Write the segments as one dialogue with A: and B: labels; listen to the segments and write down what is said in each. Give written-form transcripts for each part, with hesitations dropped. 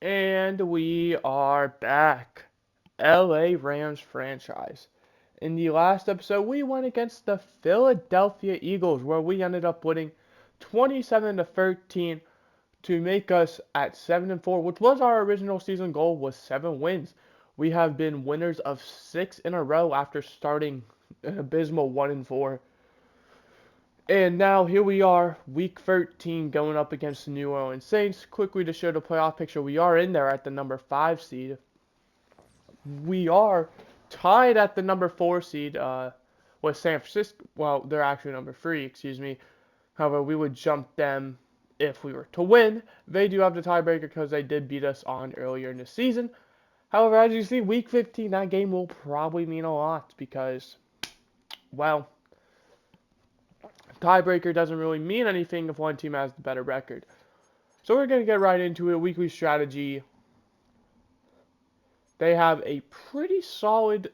A: And we are back. LA Rams franchise. In the last episode, we went against the Philadelphia Eagles, where we ended up winning 27 to 13 to make us at 7 and 4, which was our original season goal, was 7 wins. We have been winners of 6 in a row after starting an abysmal 1 and 4. And now here we are, week 13, going up against the New Orleans Saints. Quickly to show the playoff picture, we are in there at the number 5 seed. We are tied at the number 4 seed with San Francisco. Well, they're actually number 3, excuse me. However, we would jump them if we were to win. They do have the tiebreaker because they did beat us on earlier in the season. However, as you see, week 15, that game will probably mean a lot because, well, tiebreaker doesn't really mean anything if one team has the better record. So we're going to get right into it. Weekly strategy. They have a pretty solid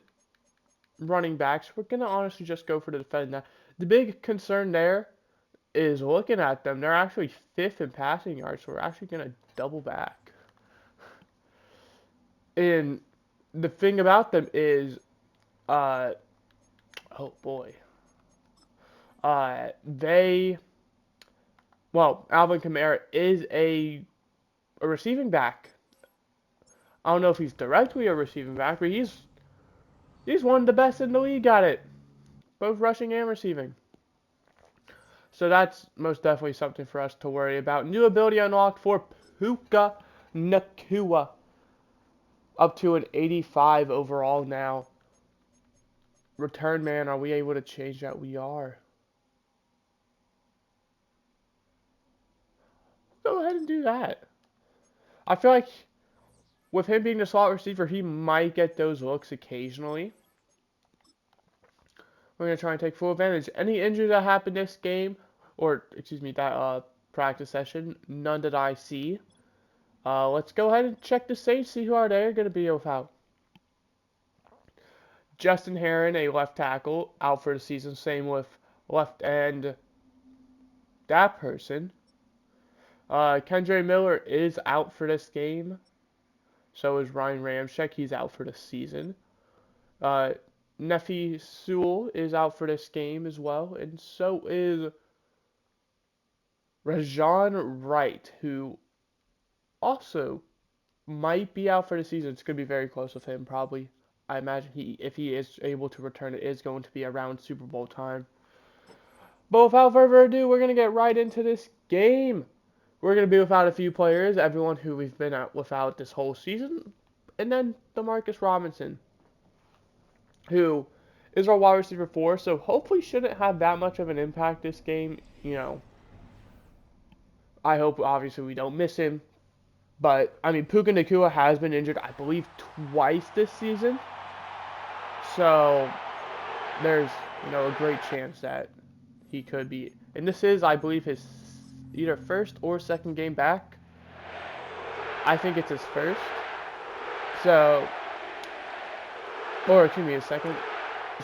A: running backs. We're going to honestly just go for the defense now. The big concern there is looking at them. They're actually 5th in passing yards, so we're actually going to double back. And the thing about them is, oh boy, they, well, Alvin Kamara is a receiving back. I don't know if he's directly a receiving back, but he's one of the best in the league at it, both rushing and receiving. So that's most definitely something for us to worry about. New ability unlocked for Puka Nacua. Up to an 85 overall now. Return man, are we able to change that? We are. Go ahead and do that. I feel like with him being the slot receiver, he might get those looks occasionally. We're going to try and take full advantage. Any injuries that happened this game, or excuse me, that practice session, none that I see. Let's go ahead and check the Saints, see who are they going to be without. Justin Herron, a left tackle, out for the season. Same with left end, that person. Kendre Miller is out for this game. So is Ryan Ramczyk. He's out for the season. Nephi Sewell is out for this game as well. And so is Rajon Wright, who also might be out for the season. It's going to be very close with him, probably. I imagine if he is able to return, it is going to be around Super Bowl time. But without further ado, we're going to get right into this game. We're going to be without a few players, everyone who we've been out without this whole season. And then Demarcus Robinson, who is our wide receiver 4, so hopefully shouldn't have that much of an impact this game. You know, I hope obviously we don't miss him. But, I mean, Puka Nacua has been injured, I believe, twice this season. So, there's, a great chance that he could be. And this is, I believe, his either first or second game back. I think it's his first. So, or excuse me, his second.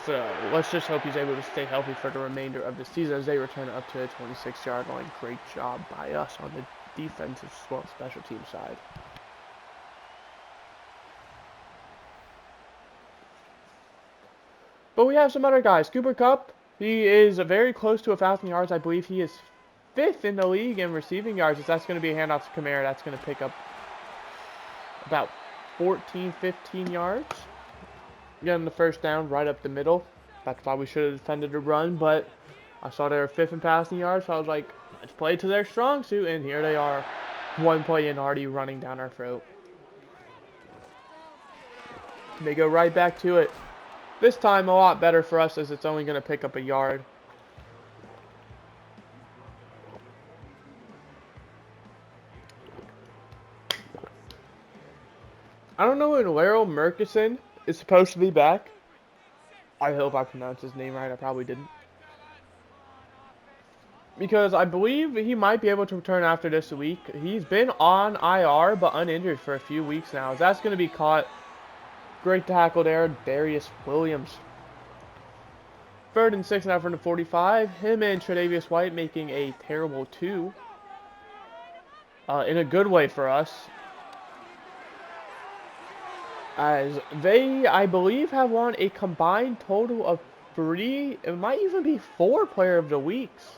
A: So, let's just hope he's able to stay healthy for the remainder of the season as they return up to the 26-yard line. Great job by us on the defensive special team side. But we have some other guys. Cooper Kupp, he is very close to 1,000 yards. I believe he is 5th in the league in receiving yards. If that's going to be a handoff to Kamara, that's going to pick up about 14, 15 yards. Getting the first down right up the middle. That's why we should have defended the run, but I saw they were 5th in passing yards, so I was like, let's play to their strong suit, and here they are. One play in, already running down our throat. They go right back to it. This time a lot better for us as it's only going to pick up a yard. I don't know when Laryl Murchison is supposed to be back. I hope I pronounced his name right. I probably didn't. Because I believe he might be able to return after this week. He's been on IR but uninjured for a few weeks now. That's going to be caught. Great tackle there, Darius Williams. 3rd and 6 now from the 45. Him and Tre'Davious White making a terrible 2. In a good way for us. As they, I believe, have won a combined total of 3, it might even be 4 player of the weeks.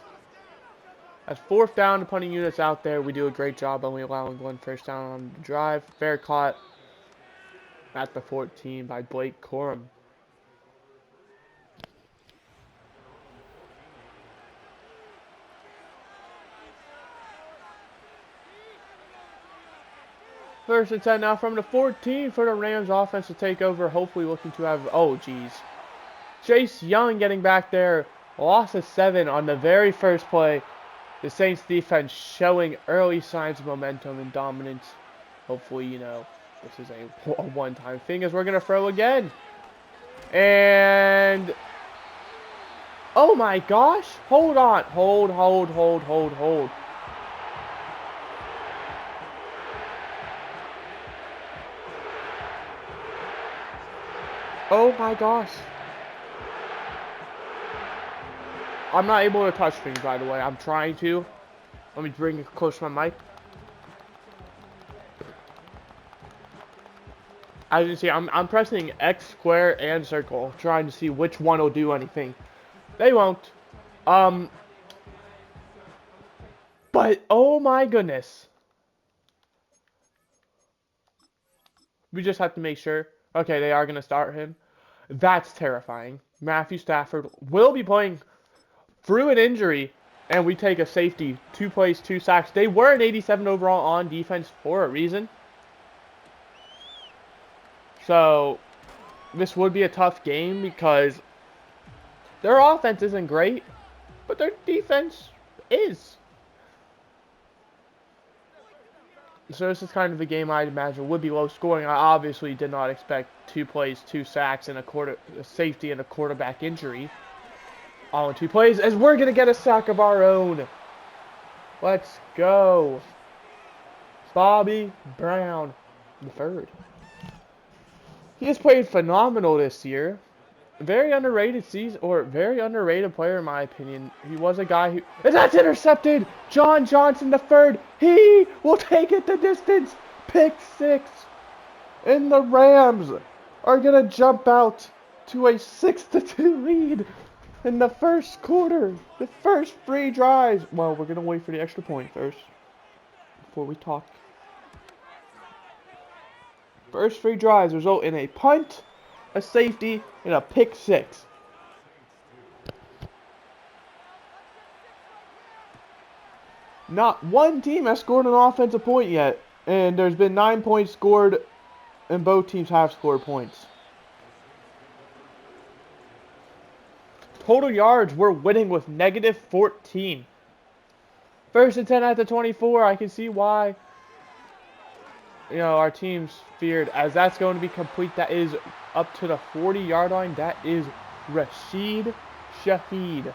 A: As fourth down, the punting units out there, we do a great job only allowing 1 first down on the drive. Fair caught at the 14 by Blake Corum. First and 10 now from the 14 for the Rams offense to take over. Hopefully looking to have, oh geez. Chase Young getting back there. Loss of 7 on the very first play. The Saints defense showing early signs of momentum and dominance. Hopefully, you know, this is a one-time thing as we're going to throw again. And, oh my gosh. Hold on. Hold. Oh my gosh. I'm not able to touch things, by the way. I'm trying to. Let me bring it close to my mic. As you can see, I'm pressing X, square, and circle, trying to see which one will do anything. They won't. But, oh my goodness. We just have to make sure. Okay, they are going to start him. That's terrifying. Matthew Stafford will be playing through an injury, and we take a safety. 2 plays, 2 sacks. They were an 87 overall on defense for a reason. So, this would be a tough game because their offense isn't great, but their defense is. So this is kind of a game I'd imagine would be low scoring. I obviously did not expect 2 plays, 2 sacks, and a safety and a quarterback injury. All in 2 plays, as we're going to get a sack of our own. Let's go. Bobby Brown, the third. He has played phenomenal this year. Very underrated season, or very underrated player in my opinion. He was a guy who, and that's intercepted! John Johnson the third. He will take it the distance. Pick 6. And the Rams are going to jump out to a 6-2 lead in the first quarter. The first 3 drives. Well, we're going to wait for the extra point first before we talk. First 3 drives result in a punt, a safety, and a pick 6. Not one team has scored an offensive point yet, and there's been 9 points scored, and both teams have scored points. Total yards, we're winning with -14. First and 10 at the 24, I can see why, you know, our team's feared, as that's going to be complete. That is up to the 40-yard line. That is Rashid Shaheed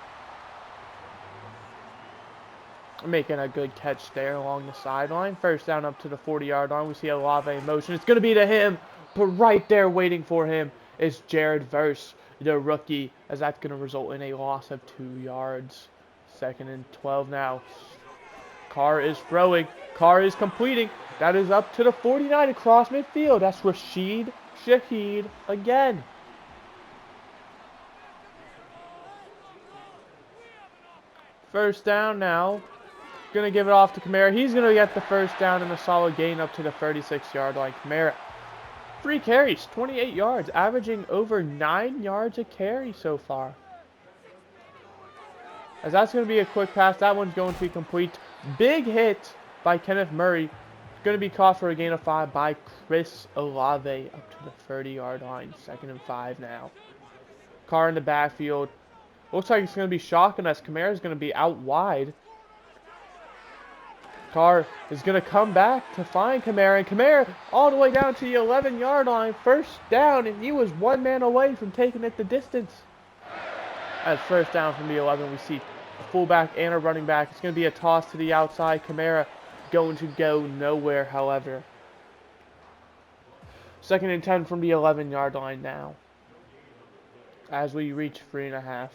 A: making a good catch there along the sideline. First down up to the 40-yard line. We see Olave in motion. It's going to be to him, but right there waiting for him is Jared Verse, the rookie, as that's going to result in a loss of 2 yards. 2nd and 12 now. Carr is throwing. Carr is completing. That is up to the 49 across midfield. That's Rashid Shaheed again. First down now. Going to give it off to Kamara. He's going to get the first down and a solid gain up to the 36-yard line. Kamara, 3 carries, 28 yards, averaging over 9 yards a carry so far. As that's going to be a quick pass. That one's going to be complete. Big hit by Kenneth Murray. Going to be caught for a gain of 5 by Chris Olave up to the 30-yard line. 2nd and 5 now. Carr in the backfield. Looks like it's going to be shocking as Kamara is going to be out wide. Carr is going to come back to find Kamara. And Kamara all the way down to the 11-yard line. First down, and he was 1 man away from taking it the distance. As first down from the 11, we see a fullback and a running back. It's going to be a toss to the outside. Kamara going to go nowhere, however. 2nd and 10 from the 11-yard line now. As we reach 3.5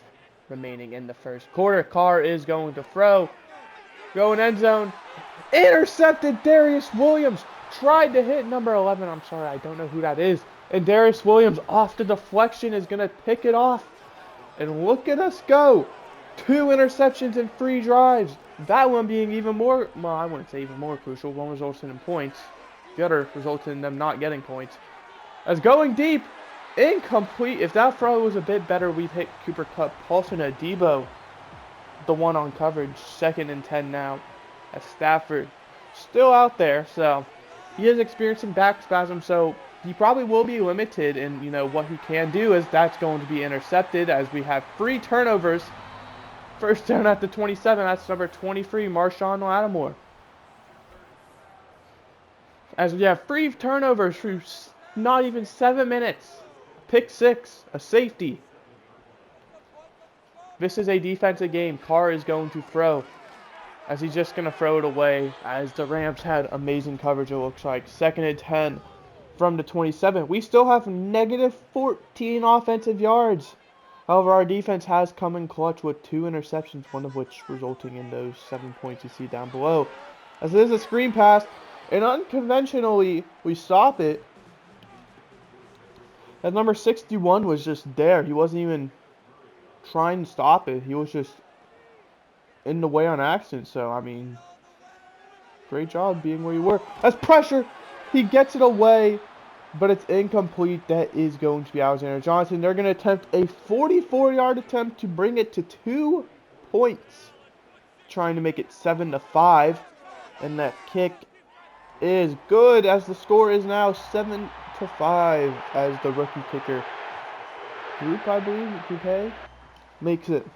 A: remaining in the first quarter. Carr is going to throw. Going end zone. Intercepted. Darius Williams tried to hit number 11. I'm sorry, I don't know who that is. And Darius Williams off the deflection is going to pick it off. And look at us go. 2 interceptions and 3 drives. That one being even more, well, I wouldn't say even more crucial. One resulted in points. The other resulted in them not getting points. As going deep, incomplete. If that throw was a bit better, we've hit Cooper Kupp. Paulson Adebo, the one on coverage. 2nd and 10 now. As Stafford still out there, so he is experiencing back spasms, so he probably will be limited in, what he can do is that's going to be intercepted as we have 3 turnovers. First down at the 27, that's number 23, Marshon Lattimore. As we have 3 turnovers through not even 7 minutes. Pick 6, a safety. This is a defensive game. Carr is going to throw, as he's just going to throw it away, as the Rams had amazing coverage, it looks like. 2nd and 10 from the 27. We still have negative 14 offensive yards. However, our defense has come in clutch with 2 interceptions, one of which resulting in those 7 points you see down below. As it is a screen pass, and unconventionally, we stop it. As number 61 was just there. He wasn't even trying to stop it. He was just in the way on accident. So, I mean, great job being where you were. That's pressure. He gets it away, but it's incomplete. That is going to be Alexander Johnson. They're going to attempt a 44-yard attempt to bring it to 2 points, trying to make it 7-5. And that kick is good, as the score is now 7-5, as the rookie kicker, Groupe, makes it.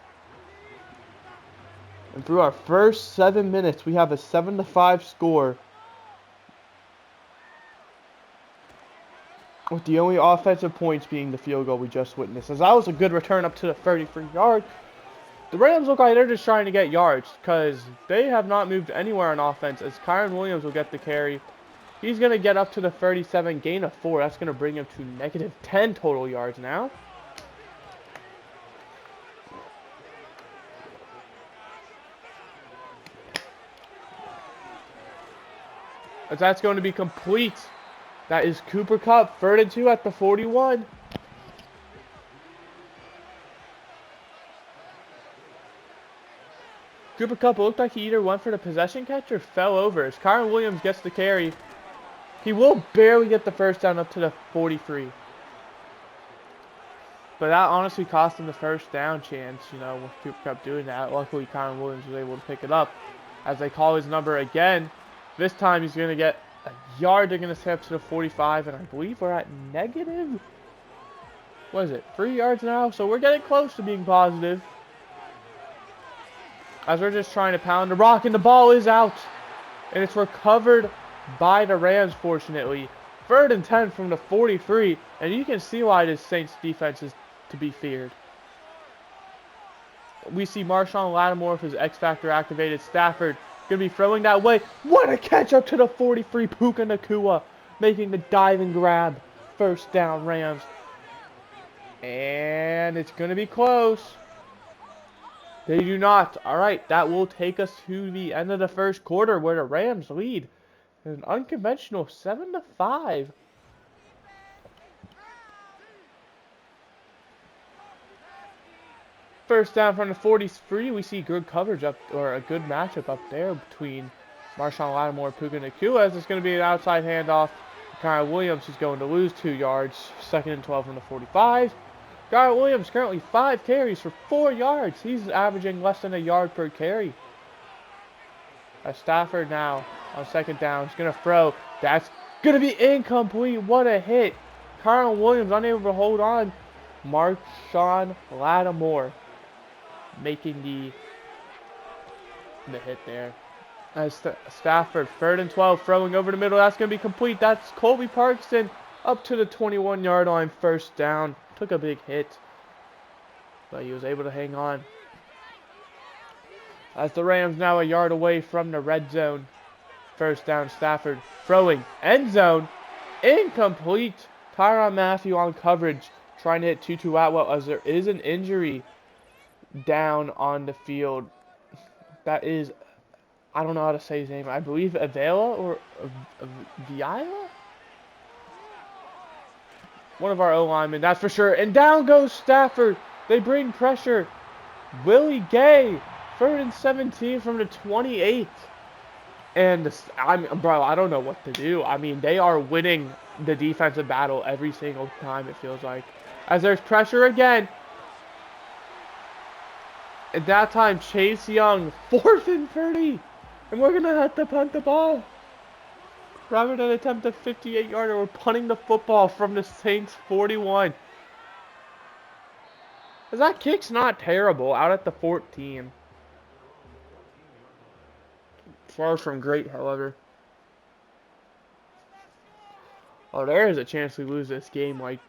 A: And through our first 7 minutes, we have a 7-5 score, with the only offensive points being the field goal we just witnessed. As that was a good return up to the 33-yard. The Rams look like they're just trying to get yards, because they have not moved anywhere on offense, as Kyren Williams will get the carry. He's going to get up to the 37, gain of 4. That's going to bring him to negative 10 total yards now. As that's going to be complete. That is Cooper Kupp, 3rd and 2 at the 41. Cooper Kupp looked like he either went for the possession catch or fell over. As Kyren Williams gets the carry, he will barely get the first down up to the 43. But that honestly cost him the first down chance, with Cooper Kupp doing that. Luckily, Kyren Williams was able to pick it up. As they call his number again, this time he's going to get a yard. They're going to stay up to the 45, and I believe we're at negative, 3 yards now? So we're getting close to being positive. As we're just trying to pound the rock, and the ball is out. And it's recovered by the Rams, fortunately. 3rd and 10 from the 43. And you can see why this Saints defense is to be feared. We see Marshon Lattimore with his X-Factor activated. Stafford going to be throwing that way. What a catch up to the 43. Puka Nacua making the dive and grab. 1st down, Rams. And it's going to be close. They do not. All right, that will take us to the end of the 1st quarter, where the Rams lead an unconventional 7-5. First down from the 43. We see good coverage up, or a good matchup up there between Marshon Lattimore and Puka Nacua, as it's going to be an outside handoff. Kyren Williams is going to lose 2 yards. 2nd and 12 from the 45. Kyren Williams currently 5 carries for 4 yards. He's averaging less than a yard per carry. As Stafford now on 2nd down is going to throw. That's going to be incomplete. What a hit. Kyren Williams unable to hold on. Marshon Lattimore making the hit there. As Stafford, 3rd and 12, throwing over the middle. That's going to be complete. That's Colby Parkinson up to the 21-yard line. 1st down. Took a big hit, but he was able to hang on. As the Rams now a yard away from the red zone. 1st down, Stafford throwing. End zone. Incomplete. Tyrann Mathieu on coverage. Trying to hit Tutu Atwell, as there is an injury down on the field. That is, I don't know how to say his name. I believe Avila or Vila? One of our O-linemen, that's for sure. And down goes Stafford. They bring pressure. Willie Gay, 3rd and 17 from the 28. And bro, I don't know what to do. I mean, they are winning the defensive battle every single time, it feels like. As there's pressure again. At that time, Chase Young, 4th and 30. And we're going to have to punt the ball. Rather than attempt a 58-yarder, we're punting the football from the Saints 41. That kick's not terrible, out at the 14. Far from great, however. Oh, there is a chance we lose this game, like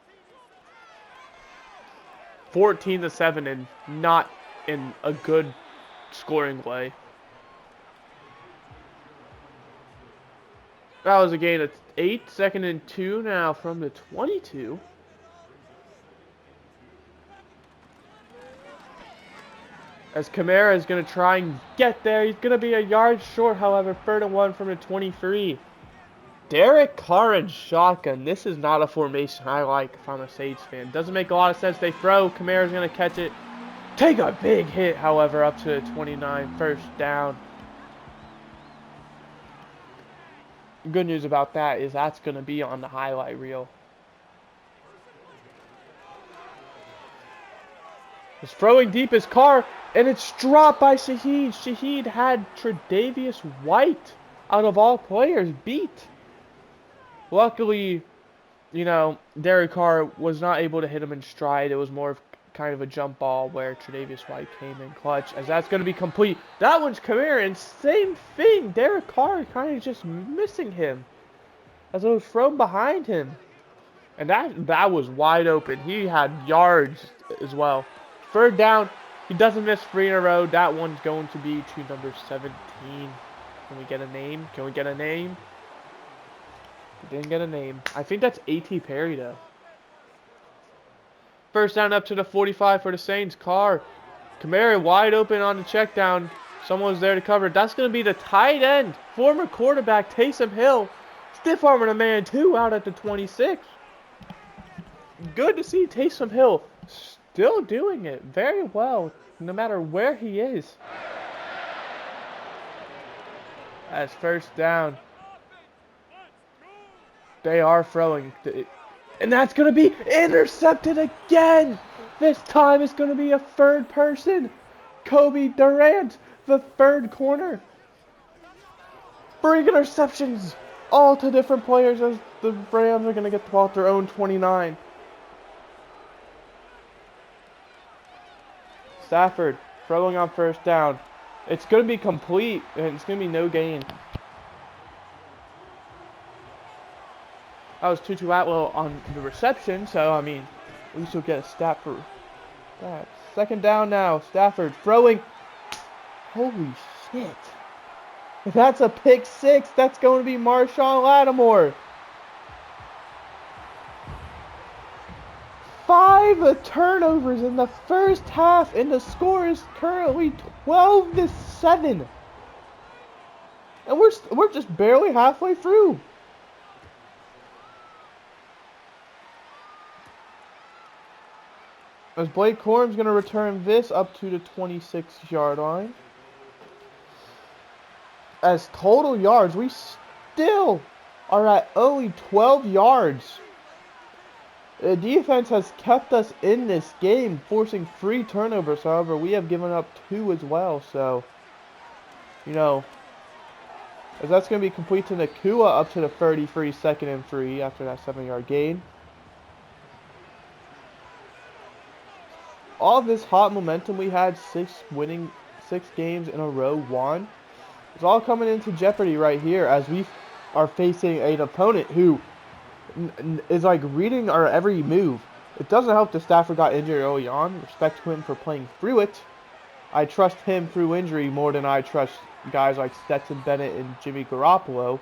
A: 14-7, and not in a good scoring way. That was a gain of 8, 2nd and 2 now from the 22. As Kamara is going to try and get there. He's going to be a yard short, however, 3rd and 1 from the 23. Derek Carr and shotgun. This is not a formation I like if I'm a Saints fan. Doesn't make a lot of sense. They throw. Kamara's going to catch it. Take a big hit, however, up to the 29. 1st down. Good news about that is that's going to be on the highlight reel. It's throwing deep as Carr, and it's dropped by Shaheed. Shaheed had Tre'Davious White, out of all players, beat. Luckily, you know, Derek Carr was not able to hit him in stride. It was more of kind of a jump ball where Tre'Davious White came in clutch, as that's going to be complete. That one's Kamara, and same thing. Derek Carr kind of just missing him as it was thrown behind him. And that was wide open. He had yards as well. 3rd down. He doesn't miss 3 in a row. That one's going to be to number 17. Can we get a name? Can we get a name? We didn't get a name. I think that's A.T. Perry, though. 1st down up to the 45 for the Saints. Carr. Kamara wide open on the check down. Someone's there to cover. That's going to be the tight end. Former quarterback Taysom Hill. Stiff arming a man, too, out at the 26. Good to see Taysom Hill still doing it very well, no matter where he is. As 1st down. They are throwing. And that's going to be intercepted again. This time it's going to be a 3rd person. Kobe Durant, the 3rd corner. 3 interceptions. All to different players as the Rams are going to get the ball at their own 29. Stafford throwing on 1st down. It's going to be complete, and it's going to be no gain. That was Tutu Atwell on the reception, so, I mean, at least you'll get a stat for that. 2nd down now. Stafford throwing. Holy shit. If that's a pick 6, that's going to be Marshawn Lattimore. 5 turnovers in the 1st half, and the score is currently 12-7. And we're just barely halfway through. As Blake Corum's going to return this up to the 26-yard line. As total yards, we still are at only 12 yards. The defense has kept us in this game, forcing 3 turnovers. However, we have given up 2 as well. So, you know, as that's going to be complete to Nacua up to the 33, 2nd and 3 after that 7-yard gain. All this hot momentum we had, 6 games in a row won, it's all coming into jeopardy right here as we are facing an opponent who is like reading our every move. It doesn't help that Stafford got injured early on. Respect to him for playing through it. I trust him through injury more than I trust guys like Stetson Bennett and Jimmy Garoppolo.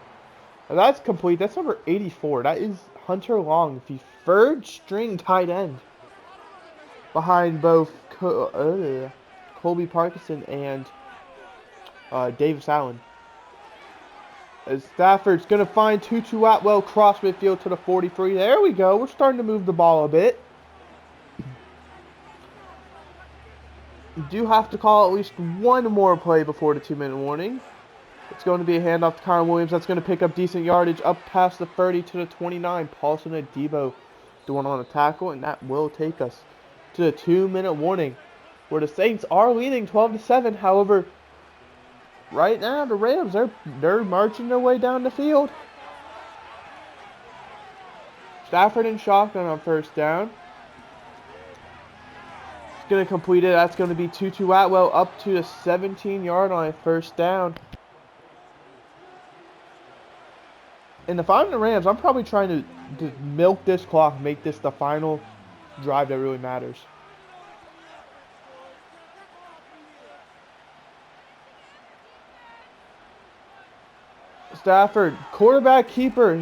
A: And that's complete. That's number 84. That is Hunter Long, the 3rd string tight end behind both Colby Parkinson and Davis Allen. As Stafford's going to find Tutu Atwell cross midfield to the 43. There we go. We're starting to move the ball a bit. You do have to call at least one more play before the 2-minute warning. It's going to be a handoff to Kyron Williams. That's going to pick up decent yardage up past the 30 to the 29. Paulson and Debo doing on a tackle, and that will take us to the 2-minute warning, where the Saints are leading 12-7. However, right now the Rams they're marching their way down the field. Stafford in shotgun on first down. He's going to complete it. That's going to be Tutu Atwell up to the 17-yard line, first down. And if I'm the Rams, I'm probably trying to milk this clock, make this the final drive that really matters. Stafford, quarterback keeper.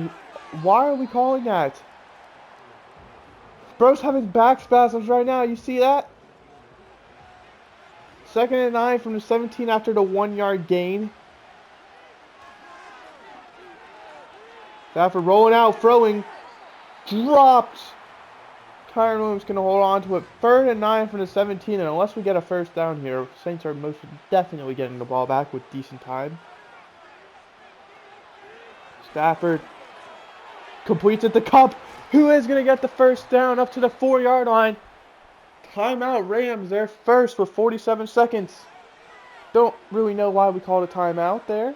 A: Why are we calling that? Bro's having back spasms right now. You see that? 2nd and 9 from the 17 after the 1-yard gain. Stafford rolling out, throwing, dropped. Kyron Williams going to hold on to it. 3rd and 9 from the 17, and unless we get a first down here, Saints are most definitely getting the ball back with decent time. Stafford completes at the cup. Who is going to get the first down up to the 4-yard line? Timeout Rams, they're first with 47 seconds. Don't really know why we called a timeout there.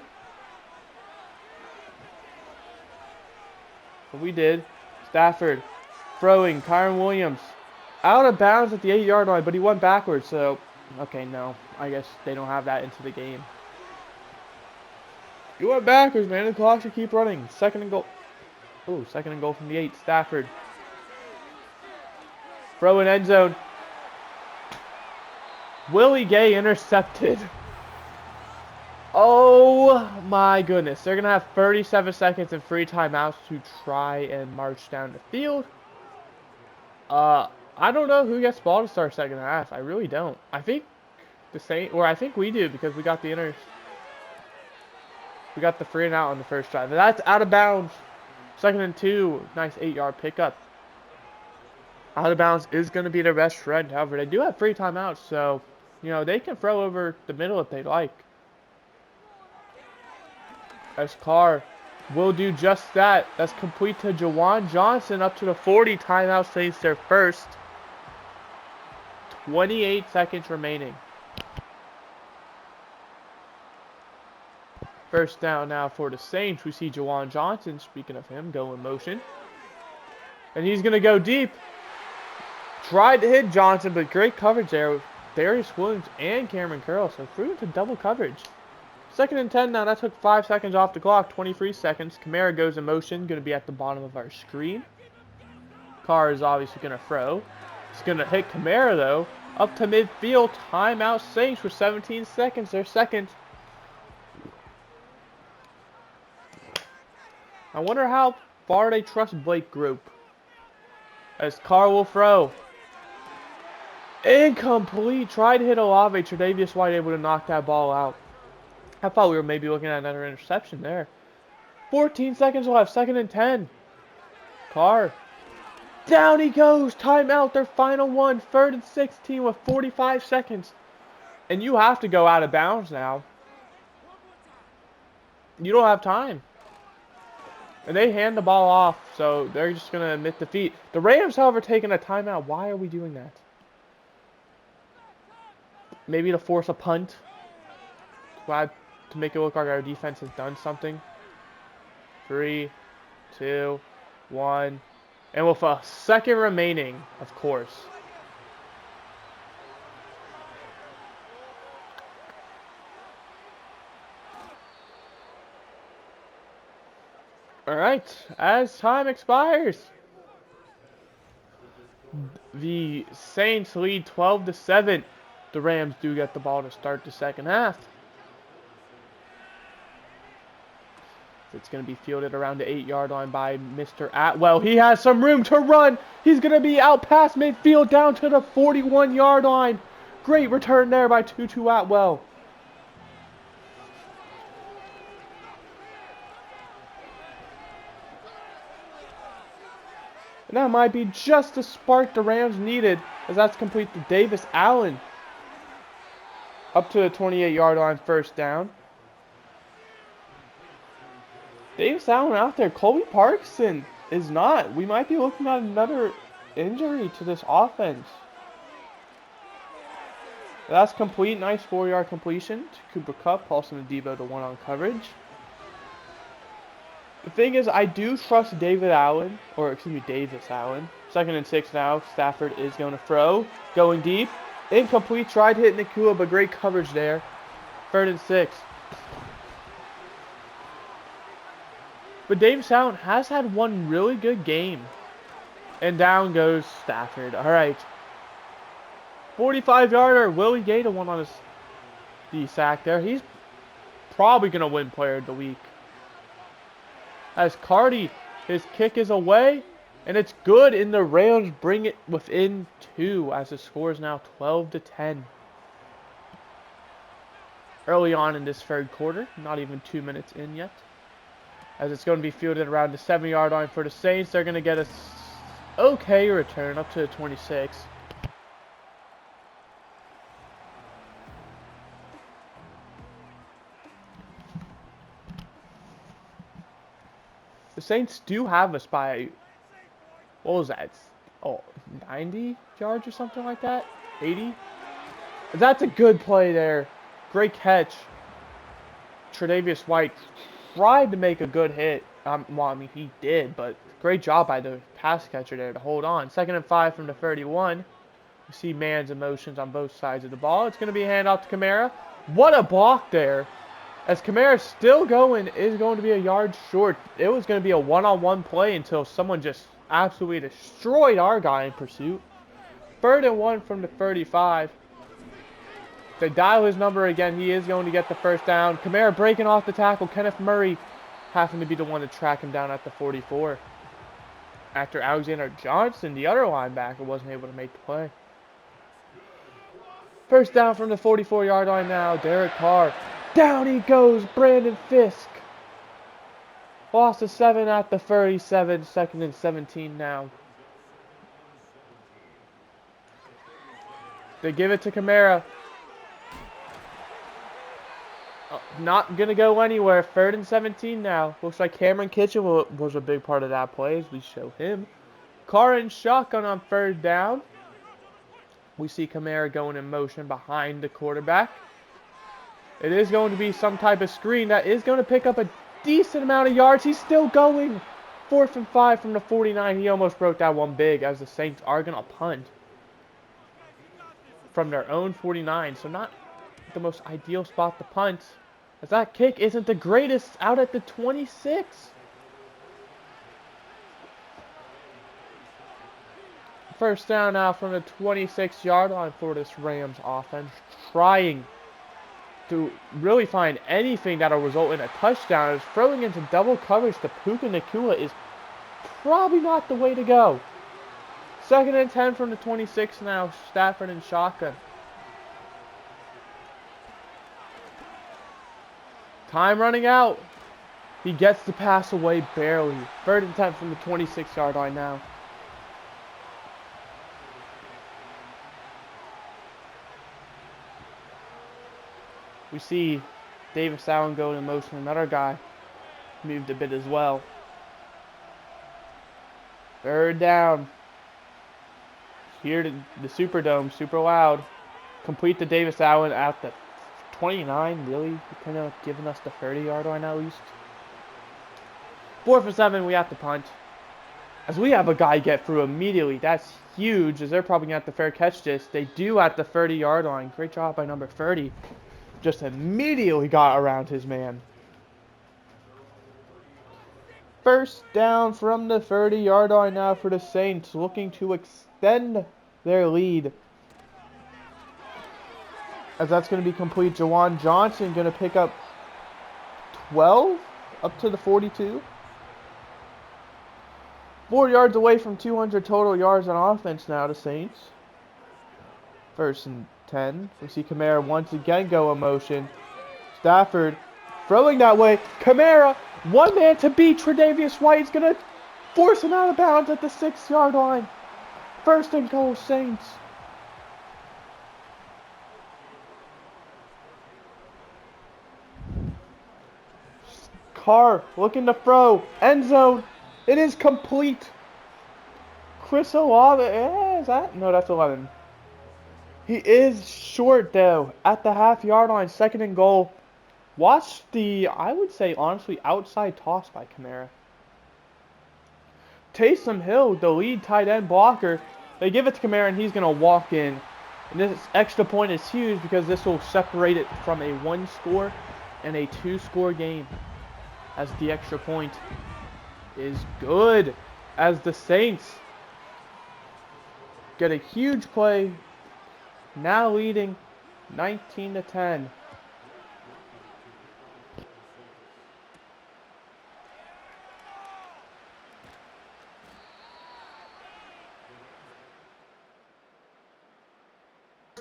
A: But we did. Stafford throwing. Kyron Williams out of bounds at the 8-yard line, but he went backwards. So, okay, no. I guess they don't have that into the game. He went backwards, man. The clock should keep running. 2nd and goal. Oh, 2nd and goal from the 8. Stafford. Throw in end zone. Willie Gay intercepted. Oh my goodness. They're going to have 37 seconds and free timeouts to try and march down the field. I don't know who gets the ball to start second half. I really don't. I think the Saints, or I think we do, because we got the free and out on the first drive. But that's out of bounds. 2nd and 2. Nice 8-yard pickup. Out of bounds is going to be their best friend. However, they do have free timeouts, so you know they can throw over the middle if they like. As Carr will do just that. That's complete to Juwan Johnson up to the 40. Timeout Saints their first. 28 seconds remaining. First down now for the Saints. We see Juwan Johnson, speaking of him, go in motion. And he's going to go deep. Tried to hit Johnson, but great coverage there with Darius Williams and Cameron Curl. So threw into double coverage. 2nd and 10 now. That took 5 seconds off the clock. 23 seconds. Kamara goes in motion. Going to be at the bottom of our screen. Carr is obviously going to throw. He's going to hit Kamara, though. Up to midfield. Timeout Saints with 17 seconds. Their second. I wonder how far they trust Blake Group. As Carr will throw. Incomplete. Tried to hit Olave. Tre'Davious White able to knock that ball out. I thought we were maybe looking at another interception there. 14 seconds left. 2nd and 10. Carr. Down he goes. Timeout. Their final one. 3rd and 16 with 45 seconds. And you have to go out of bounds now. You don't have time. And they hand the ball off. So they're just going to admit defeat. The Rams, however, taking a timeout. Why are we doing that? Maybe to force a punt. Glad to make it look like our defense has done something. 3, 2, 1. And with a second remaining, of course. Alright, as time expires, the Saints lead 12-7. The Rams do get the ball to start the second half. It's going to be fielded around the 8-yard line by Mr. Atwell. He has some room to run. He's going to be out past midfield down to the 41-yard line. Great return there by Tutu Atwell. And that might be just the spark the Rams needed, as that's complete to Davis Allen. Up to the 28-yard line, first down. Davis Allen out there. Colby Parkinson is not. We might be looking at another injury to this offense. That's complete. Nice 4-yard completion to Cooper Kupp. Paulson and Debo to one-on coverage. The thing is, I do trust Davis Allen. 2nd and 6 now. Stafford is going to throw. Going deep. Incomplete. Tried hitting Nakua, but great coverage there. 3rd and 6. But Davis Allen has had one really good game. And down goes Stafford. All right. 45-yarder. Willie Gay to one on the sack there. He's probably going to win Player of the Week. As Cardi, his kick is away. And it's good. And the Rams bring it within 2. As the score is now 12-10. Early on in this third quarter. Not even 2 minutes in yet. As it's going to be fielded around the 7-yard line for the Saints. They're going to get a okay return up to the 26. The Saints do have us by, what was that? Oh, 90 yards or something like that? 80? That's a good play there. Great catch. Tre'Davious White tried to make a good hit. Well, I mean, he did, but great job by the pass catcher there to hold on. 2nd and 5 from the 31. You see man's emotions on both sides of the ball. It's going to be a handoff to Kamara. What a block there. As Kamara still going, is going to be a yard short. It was going to be a one-on-one play until someone just absolutely destroyed our guy in pursuit. 3rd and 1 from the 35. They dial his number again. He is going to get the first down. Kamara breaking off the tackle. Kenneth Murray having to be the one to track him down at the 44. After Alexander Johnson, the other linebacker, wasn't able to make the play. First down from the 44-yard line now. Derek Carr. Down he goes. Brandon Fisk. Lost to 7 at the 37. 2nd and 17 now. They give it to Kamara. Not going to go anywhere. 3rd and 17 now. Looks like Cameron Kitchen was a big part of that play, as we show him. Carr and shotgun on 3rd down. We see Kamara going in motion behind the quarterback. It is going to be some type of screen that is going to pick up a decent amount of yards. He's still going. 4th and 5 from the 49. He almost broke that one big, as the Saints are going to punt from their own 49. So not the most ideal spot to punt, as that kick isn't the greatest, out at the 26. First down now from the 26-yard line for this Rams offense, trying to really find anything that'll result in a touchdown. As throwing into double coverage to Puka Nacua is probably not the way to go. 2nd and 10 from the 26 now. Stafford and shotgun. Time running out. He gets the pass away barely. 3rd and 10 from the 26-yard line now. We see Davis Allen go in motion. Another guy moved a bit as well. 3rd down. Here to the Superdome, super loud. Complete to Davis Allen at the 29. Really? Kind of giving us the 30-yard line at least. 4th and 7. We have to punt. As we have a guy get through immediately. That's huge, as they're probably going to have to fair catch this. They do at the 30-yard line. Great job by number 30. Just immediately got around his man. First down from the 30-yard line now for the Saints, looking to extend their lead. As that's going to be complete. Jawan Johnson going to pick up 12 up to the 42. 4 yards away from 200 total yards on offense now, the Saints. 1st and 10. We see Kamara once again go in motion. Stafford throwing that way. Kamara, one man to beat. Tre'Davious White is going to Force him out of bounds at the 6-yard line. First and goal, Saints. Carr looking to throw. End zone. It is complete. Chris Olave. Is that? No, that's 11. He is short, though, at the half-yard line. Second and goal. Watch the, I would say, honestly, outside toss by Kamara. Taysom Hill, the lead tight end blocker. They give it to Kamara, and he's going to walk in. And this extra point is huge because this will separate it from a 1-score and a 2-score game. As the extra point is good. As the Saints get a huge play. Now leading 19-10.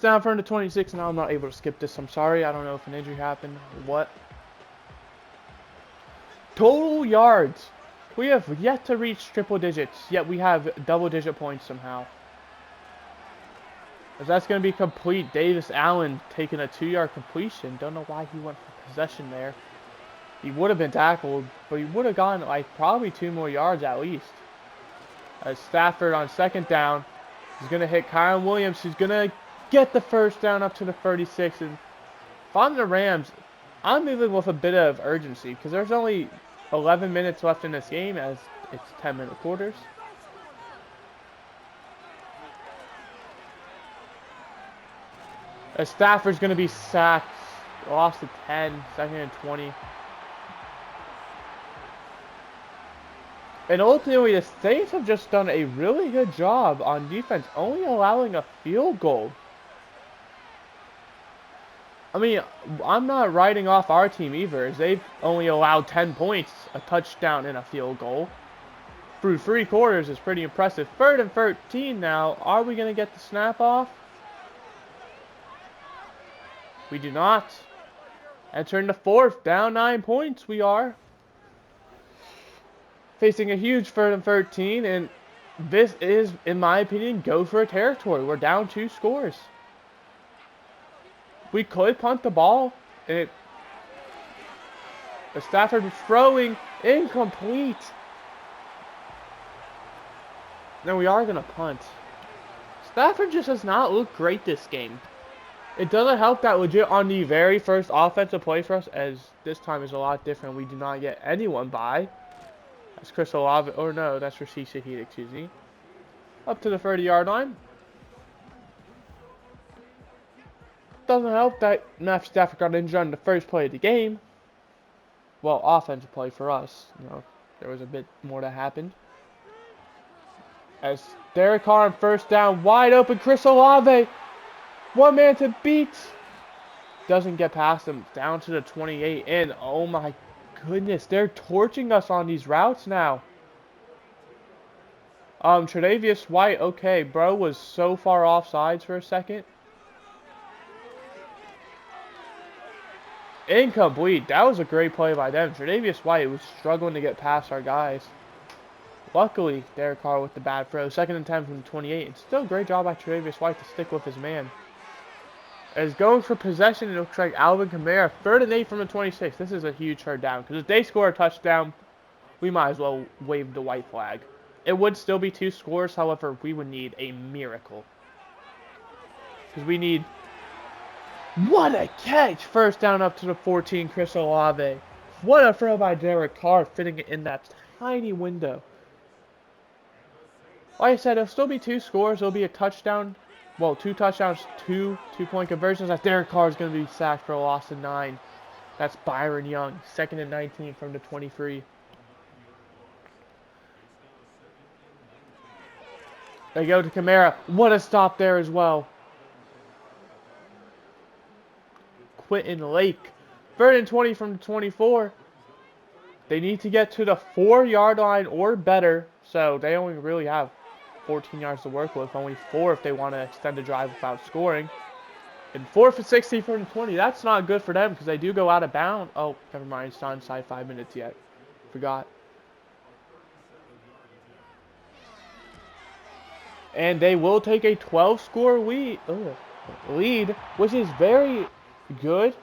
A: Down for him to 26. Now I'm not able to skip this. I'm sorry. I don't know if an injury happened or what. Total yards. We have yet to reach triple digits, yet we have double-digit points somehow. As that's going to be complete. Davis Allen taking a 2-yard completion. Don't know why he went for possession there. He would have been tackled, but he would have gotten like probably 2 more yards at least. As Stafford on second down, he's going to hit Kyron Williams, who's going to get the first down up to the 36. And if I'm the Rams, I'm moving with a bit of urgency because there's only 11 minutes left in this game as it's 10-minute quarters. As Stafford's going to be sacked. Lost to 10. Second and 20. And ultimately, the Saints have just done a really good job on defense, only allowing a field goal. I mean, I'm not writing off our team either, as they've only allowed 10 points, a touchdown, and a field goal. Through 3 quarters is pretty impressive. 3rd and 13 now. Are we going to get the snap off? We do not. Entering the 4th, down 9 points we are. Facing a huge 3rd and 13, and this is, in my opinion, go for a territory. We're down 2 scores. We could punt the ball, and Stafford was throwing incomplete. Then we are going to punt. Stafford just has not looked great this game. It doesn't help that legit on the very first offensive play for us, as this time is a lot different. We do not get anyone by. That's Chris Olave. Or no, that's Rashid Shaheed, excuse me. Up to the 30-yard line. Doesn't help that Matthew Stafford got injured on the first play of the game. Well, offensive play for us. You know, there was a bit more that happened. As Derek Carr on first down, wide open, Chris Olave. One man to beat. Doesn't get past him. Down to the 28. And oh my goodness, they're torching us on these routes now. Tre'Davious White, okay, bro was so far off sides for a second. Incomplete. That was a great play by them. Tre'Davious White was struggling to get past our guys. Luckily, Derek Carr with the bad throw. 2nd and 10 from 28. And still a great job by Tre'Davious White to stick with his man. As going for possession, it looks like Alvin Kamara. 3rd and 8 from the 26. This is a huge third down. Because if they score a touchdown, we might as well wave the white flag. It would still be 2 scores. However, we would need a miracle. Because we need... What a catch! First down up to the 14, Chris Olave. What a throw by Derek Carr, fitting it in that tiny window. Like I said, it'll still be 2 scores. It'll be a touchdown. Well, 2 touchdowns, 2 2-point conversions. As Derek Carr is going to be sacked for a loss of 9. That's Byron Young. 2nd and 19 from the 23. They go to Kamara. What a stop there as well. Quentin Lake. 3rd and 20 from the 24. They need to get to the 4-yard line or better. So they only really have 14 yards to work with. Only 4 if they want to extend the drive without scoring. And 4th and 16 from the 20. That's not good for them because they do go out of bounds. Oh, never mind. It's not inside 5 minutes yet. Forgot. And they will take a 12-score lead, which is very good.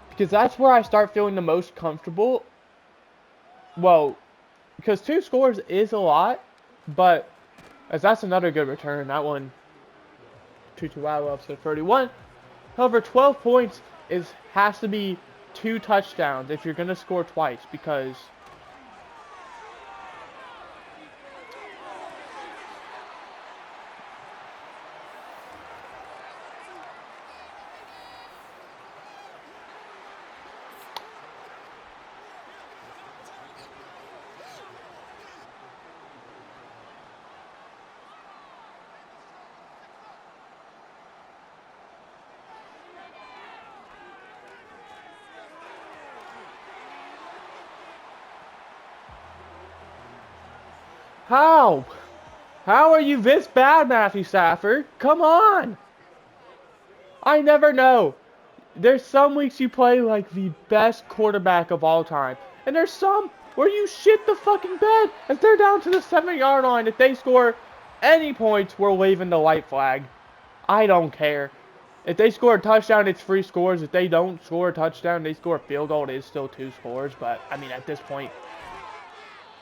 A: Because that's where I start feeling the most comfortable. Well, because 2 scores is a lot, but as that's another good return. That one, 2-2 out up to 31. However, 12 points has to be 2 touchdowns if you're going to score twice, because how? How are you this bad, Matthew Stafford? Come on! I never know. There's some weeks you play like the best quarterback of all time. And there's some where you shit the fucking bed as they're down to the 7-yard line. If they score any points, we're waving the white flag. I don't care. If they score a touchdown, it's 3 scores. If they don't score a touchdown, they score a field goal, it is still 2 scores. But, I mean, at this point,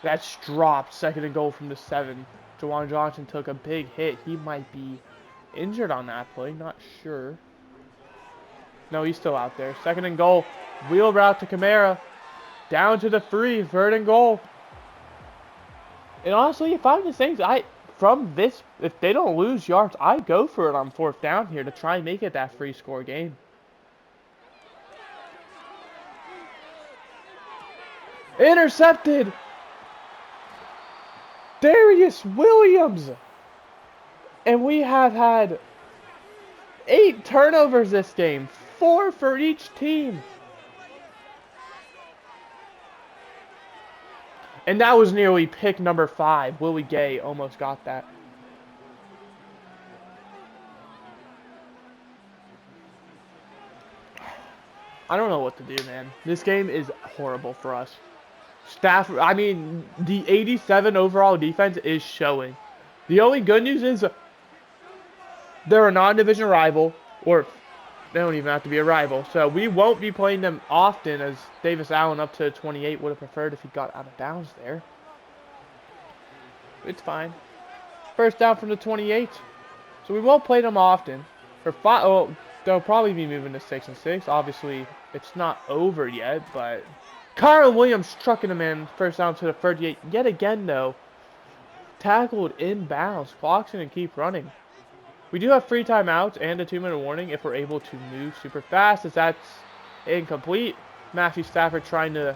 A: that's dropped. 2nd and goal from the 7. Juwan Johnson took a big hit. He might be injured on that play. Not sure. No, he's still out there. 2nd and goal. Wheel route to Kamara. Down to the 3. 3rd and goal. And honestly, if I'm the Saints, from this, if they don't lose yards, I go for it on 4th down here to try and make it that 3-score game. Intercepted! Darius Williams! And we have had 8 turnovers this game. 4 for each team. And that was nearly pick number 5. Willie Gay almost got that. I don't know what to do, man. This game is horrible for us. I mean, the 87 overall defense is showing. The only good news is they're a non-division rival, or they don't even have to be a rival. So we won't be playing them often, as Davis Allen up to 28 would have preferred if he got out of bounds there. It's fine. 1st down from the 28. So we won't play them often. For 5, well, they'll probably be moving to 6 and 6. Obviously, it's not over yet, but Kyren Williams trucking him in. 1st down to the 38. Yet again, though, tackled inbounds. Clock's going to keep running. We do have 3 timeouts and a 2-minute warning if we're able to move super fast, as that's incomplete. Matthew Stafford trying to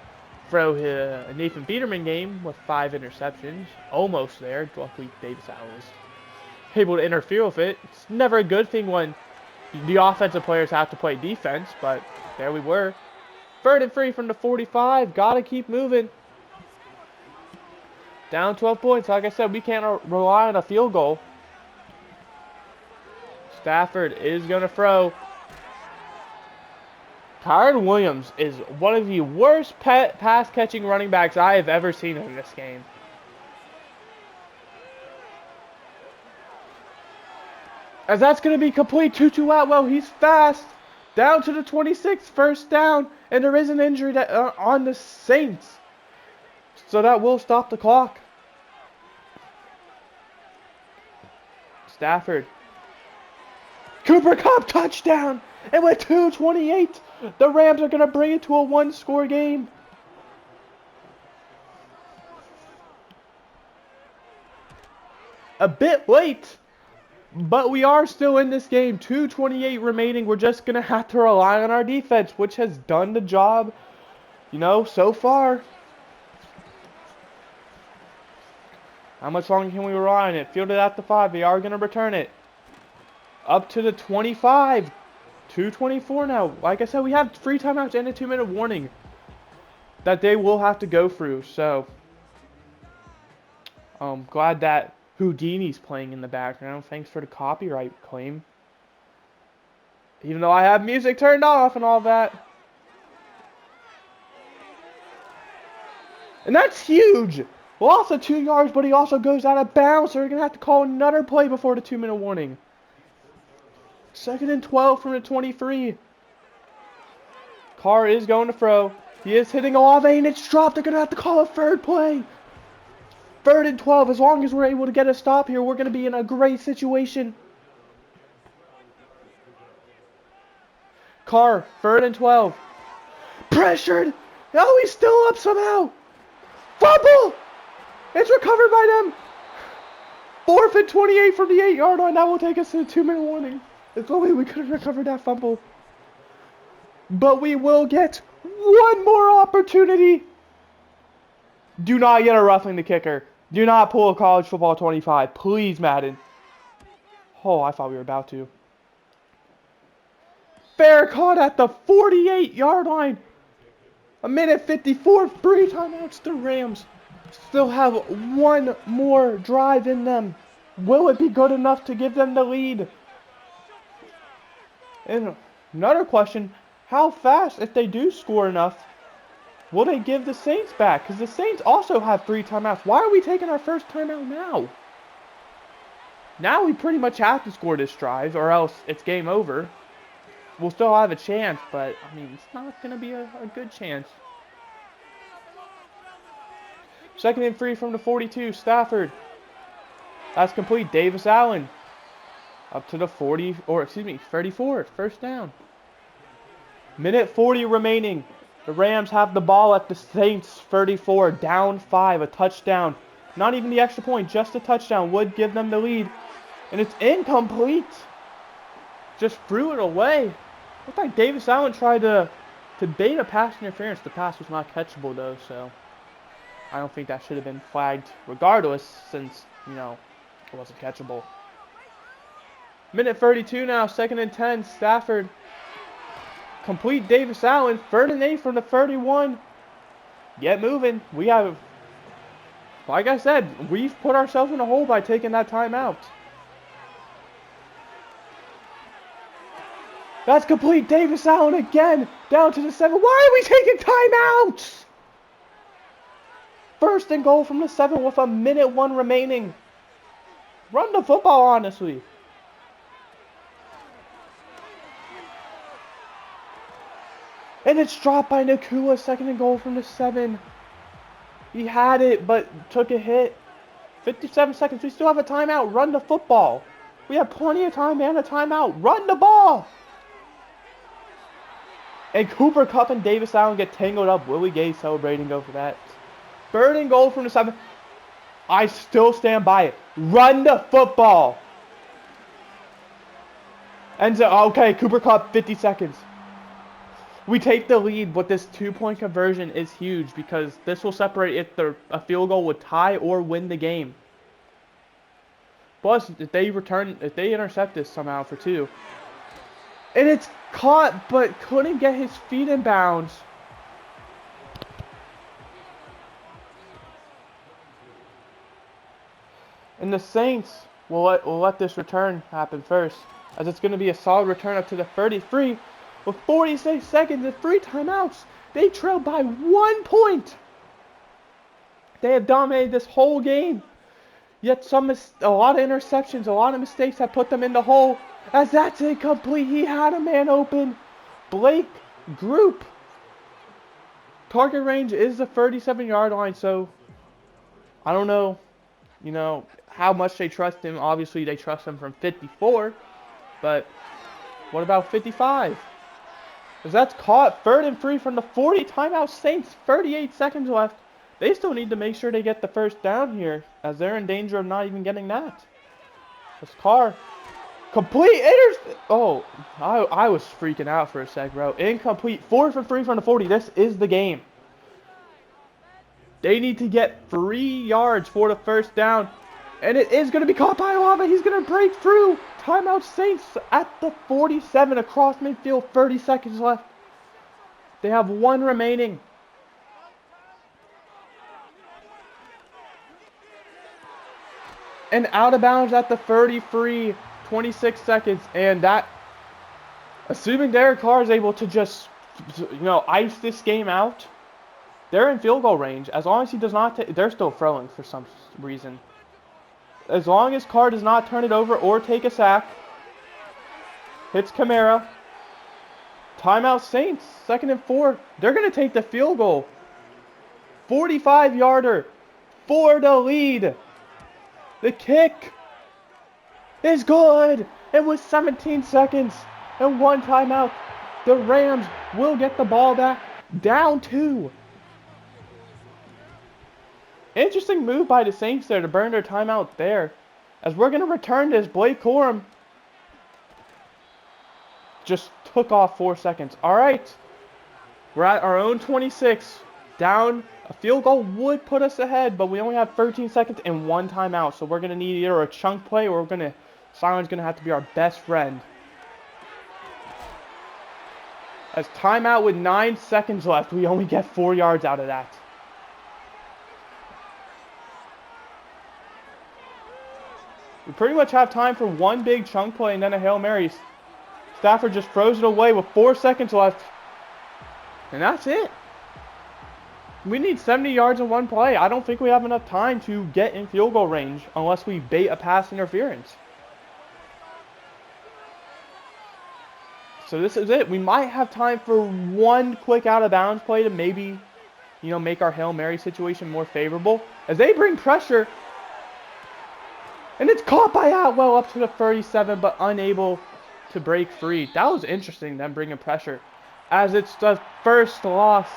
A: throw a Nathan Peterman game with 5 interceptions. Almost there. Luckily, Davis Allen was able to interfere with it. It's never a good thing when the offensive players have to play defense, but there we were. 3rd and 3 from the 45. Gotta keep moving. Down 12 points. Like I said, we can't rely on a field goal. Stafford is going to throw. Kyren Williams is one of the worst pass-catching running backs I have ever seen in this game. As that's going to be complete. Tutu Atwell, he's fast. Down to the 26, 1st down. And there is an injury on the Saints. So that will stop the clock. Stafford. Cooper Kupp touchdown. And with 2:28, the Rams are going to bring it to a 1-score game. A bit late, but we are still in this game. 2:28 remaining. We're just going to have to rely on our defense, which has done the job, so far. How much longer can we rely on it? Fielded at the 5. They are going to return it. Up to the 25. 2:24 now. Like I said, we have 3 timeouts and a 2-minute warning that they will have to go through. So, I'm glad that Houdini's playing in the background. Thanks for the copyright claim. Even though I have music turned off and all that. And that's huge. Lost the 2 yards, but he also goes out of bounds, so we're going to have to call another play before the 2-minute warning. 2nd and 12 from the 23. Carr is going to throw. He is hitting Olave, and it's dropped. They're going to have to call a third play. 3rd and 12. As long as we're able to get a stop here, we're going to be in a great situation. Carr, 3rd and 12. Pressured. Oh, he's still up somehow. Fumble. It's recovered by them. 4th and 28 from the 8-yard line. That will take us to the 2-minute warning. If only we could have recovered that fumble. But we will get one more opportunity. Do not get a roughing the kicker. Do not pull a college football 25. Please, Madden. Oh, I thought we were about to. Fair caught at the 48-yard line. 1:54, 3 timeouts. The Rams still have one more drive in them. Will it be good enough to give them the lead? And another question, how fast, if they do score enough, will they give the Saints back? Because the Saints also have 3 timeouts. Why are we taking our first timeout now? Now we pretty much have to score this drive, or else it's game over. We'll still have a chance, but, I mean, it's not going to be a good chance. 2nd and 3 from the 42, Stafford. That's complete. Davis Allen. Up to the 34, first down. 1:40 remaining. The Rams have the ball at the Saints 34, down 5, a touchdown. Not even the extra point, just a touchdown would give them the lead. And it's incomplete. Just threw it away. Looked like Davis Allen tried to bait a pass interference. The pass was not catchable though, so I don't think that should have been flagged regardless, since, you know, it wasn't catchable. 1:32 now, 2nd and 10, Stafford. Complete Davis Allen, 3rd and 8 from the 31. Get moving. We have, like I said, we've put ourselves in a hole by taking that timeout. That's complete Davis Allen again, down to the 7. Why are we taking timeouts? 1st and goal from the 7 with 1:01 remaining. Run the football, honestly. And it's dropped by Nacua, 2nd and goal from the 7. He had it, but took a hit. 57 seconds. We still have a timeout. Run the football. We have plenty of time and a timeout. Run the ball. And Cooper Kupp and Davis Allen get tangled up. Willie Gay celebrating over that. 3rd and goal from the 7. I still stand by it. Run the football. And so, okay, Cooper Kupp, 50 seconds. We take the lead, but this 2-point conversion is huge because this will separate if a field goal would tie or win the game. Plus, if they intercept this somehow for 2. And it's caught, but couldn't get his feet in bounds. And the Saints will let this return happen first, as it's going to be a solid return up to the 33. With 46 seconds and 3 timeouts, they trail by 1 point. They have dominated this whole game. Yet a lot of interceptions, a lot of mistakes have put them in the hole. As that's incomplete, he had a man open. Blake Group. Target range is the 37-yard line, so I don't know, how much they trust him. Obviously, they trust him from 54, but what about 55? As that's caught, 3rd and 3 from the 40. Timeout Saints, 38 seconds left. They still need to make sure they get the first down here, as they're in danger of not even getting that. This Carr, complete Oh, I was freaking out for a sec, bro. Incomplete, 4th and 3 from the 40. This is the game. They need to get 3 yards for the first down. And it is going to be caught by Olave. He's going to break through. Timeout Saints at the 47 across midfield. 30 seconds left. They have 1 remaining. And out of bounds at the 33. 26 seconds. And that, assuming Derek Carr is able to just, ice this game out, They're in field goal range. As long as he does not they're still throwing for some reason. As long as Carr does not turn it over or take a sack. Hits Kamara. Timeout Saints. 2nd and 4. They're going to take the field goal. 45-yarder for the lead. The kick is good. And with 17 seconds and 1 timeout, the Rams will get the ball back. Down 2. Interesting move by the Saints there to burn their timeout there. As we're going to return this, Blake Corum just took off 4 seconds. All right. We're at our own 26. Down. A field goal would put us ahead, but we only have 13 seconds and 1 timeout. So we're going to need either a chunk play or Silent's going to have to be our best friend. As timeout with 9 seconds left, we only get 4 yards out of that. We pretty much have time for one big chunk play and then a Hail Mary. Stafford just throws it away with 4 seconds left. And that's it. We need 70 yards in one play. I don't think we have enough time to get in field goal range unless we bait a pass interference. So this is it. We might have time for one quick out of bounds play to maybe, make our Hail Mary situation more favorable. As they bring pressure. And it's caught by Atwell up to the 37, but unable to break free. That was interesting, them bringing pressure. As it's the first loss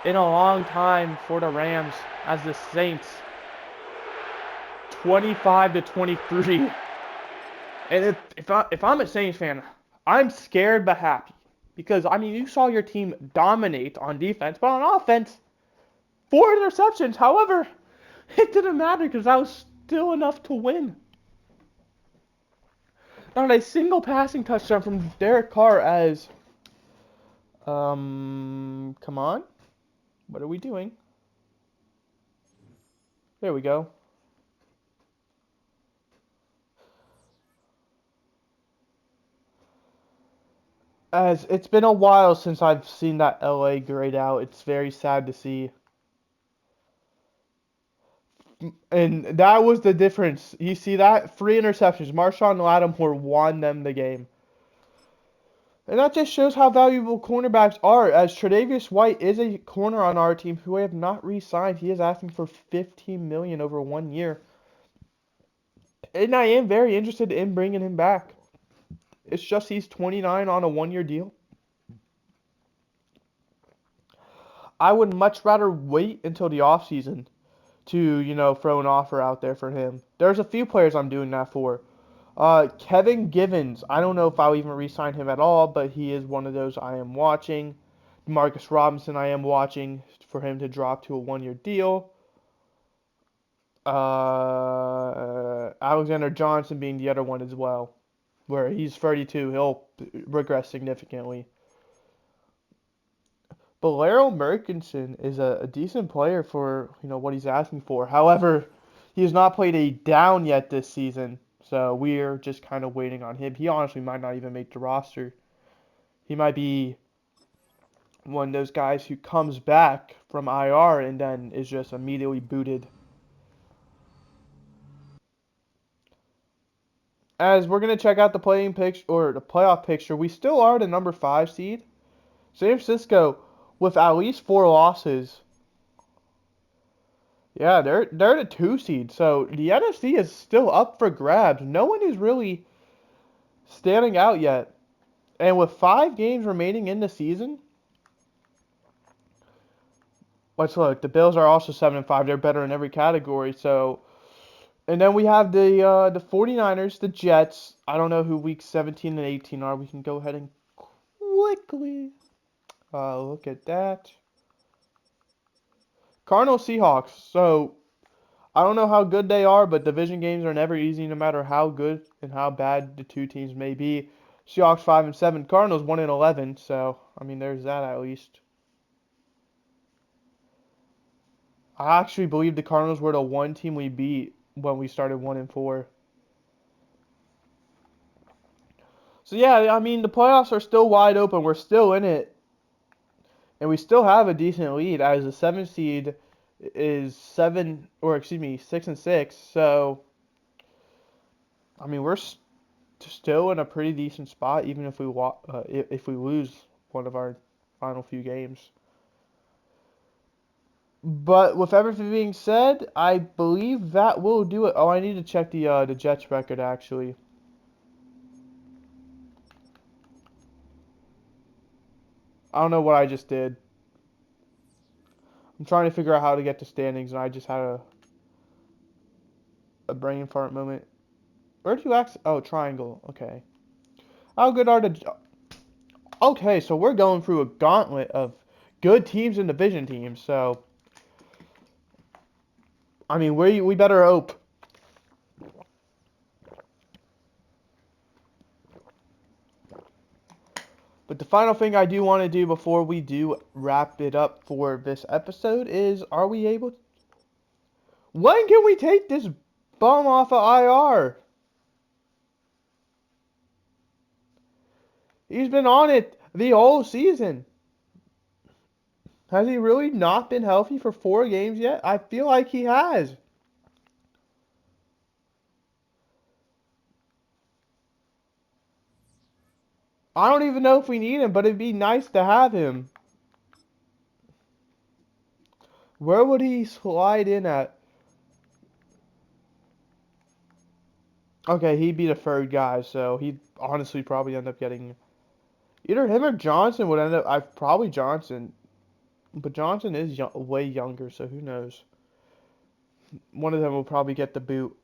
A: in a long time for the Rams as the Saints. 25-23. And if I'm a Saints fan, I'm scared but happy. Because, you saw your team dominate on defense, but on offense, 4 interceptions. However, it didn't matter because that was still enough to win. Not a single passing touchdown from Derek Carr as... come on. What are we doing? There we go. As it's been a while since I've seen that LA grayed out. It's very sad to see. And that was the difference. You see that? 3 interceptions. Marshawn Lattimore won them the game. And that just shows how valuable cornerbacks are, as Tre'Davious White is a corner on our team who I have not re-signed. He is asking for $15 million over 1 year. And I am very interested in bringing him back. It's just he's 29 on a 1-year deal. I would much rather wait until the offseason to, throw an offer out there for him. There's a few players I'm doing that for. Kevin Givens, I don't know if I'll even re-sign him at all, but he is one of those I am watching. Marcus Robinson, I am watching for him to drop to a 1-year deal. Alexander Johnson being the other one as well, where he's 32, he'll regress significantly. But Larry Murchison is a decent player for what he's asking for. However, he has not played a down yet this season, so we're just kind of waiting on him. He honestly might not even make the roster. He might be one of those guys who comes back from IR and then is just immediately booted. As we're gonna check out the playing picture or the playoff picture, we still are the number 5 seed. San Francisco with at least 4 losses. Yeah, they're the 2 seed. So the NFC is still up for grabs. No one is really standing out yet. And with 5 games remaining in the season, let's look. The Bills are also 7-5. They're better in every category. So, and then we have the 49ers, the Jets. I don't know who weeks 17 and 18 are. We can go ahead and quickly look at that. Cardinals, Seahawks. So, I don't know how good they are, but division games are never easy no matter how good and how bad the 2 teams may be. Seahawks 5-7, Cardinals 1-11. So, there's that at least. I actually believe the Cardinals were the 1 team we beat when we started 1-4. So yeah, the playoffs are still wide open. We're still in it. And we still have a decent lead as the 7th seed is 6-6. So, I mean, we're still in a pretty decent spot, even if if we lose one of our final few games. But with everything being said, I believe that will do it. Oh, I need to check the Jets record actually. I don't know what I just did. I'm trying to figure out how to get to standings, and I just had a brain fart moment. Where do you access? Oh, triangle. Okay. How good are the? Okay, so we're going through a gauntlet of good teams and division teams. So, I mean, we better hope. But the final thing I do want to do before we do wrap it up for this episode is, are we able? When can we take this bum off of IR? He's been on it the whole season. Has he really not been healthy for 4 games yet? I feel like he has. I don't even know if we need him, but it'd be nice to have him. Where would he slide in at? Okay, he'd be the third guy, so he'd honestly probably end up getting either him or Johnson would end up. I probably Johnson, but Johnson is way younger, so who knows? One of them will probably get the boot.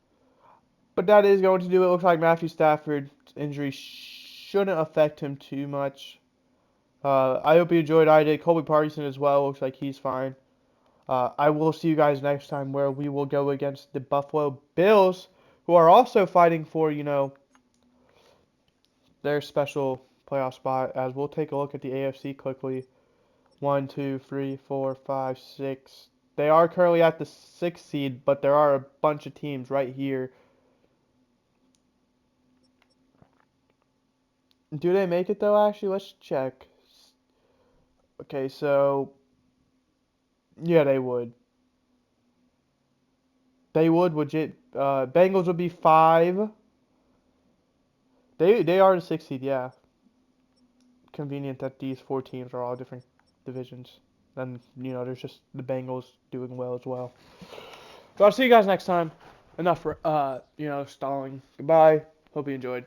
A: But that is going to do it. Looks like Matthew Stafford's injury shouldn't affect him too much. I hope you enjoyed. I did. Colby Parkinson as well. Looks like he's fine. I will see you guys next time where we will go against the Buffalo Bills, who are also fighting for, their special playoff spot. As we'll take a look at the AFC quickly. 1, 2, 3, 4, 5, 6. They are currently at the 6th seed, but there are a bunch of teams right here. Do they make it though, actually? Let's check. Okay, so yeah, they would. They would legit. Bengals would be 5. They are the 6th seed, yeah. Convenient that these 4 teams are all different divisions. And there's just the Bengals doing well as well. So I'll see you guys next time. Enough for stalling. Goodbye. Hope you enjoyed.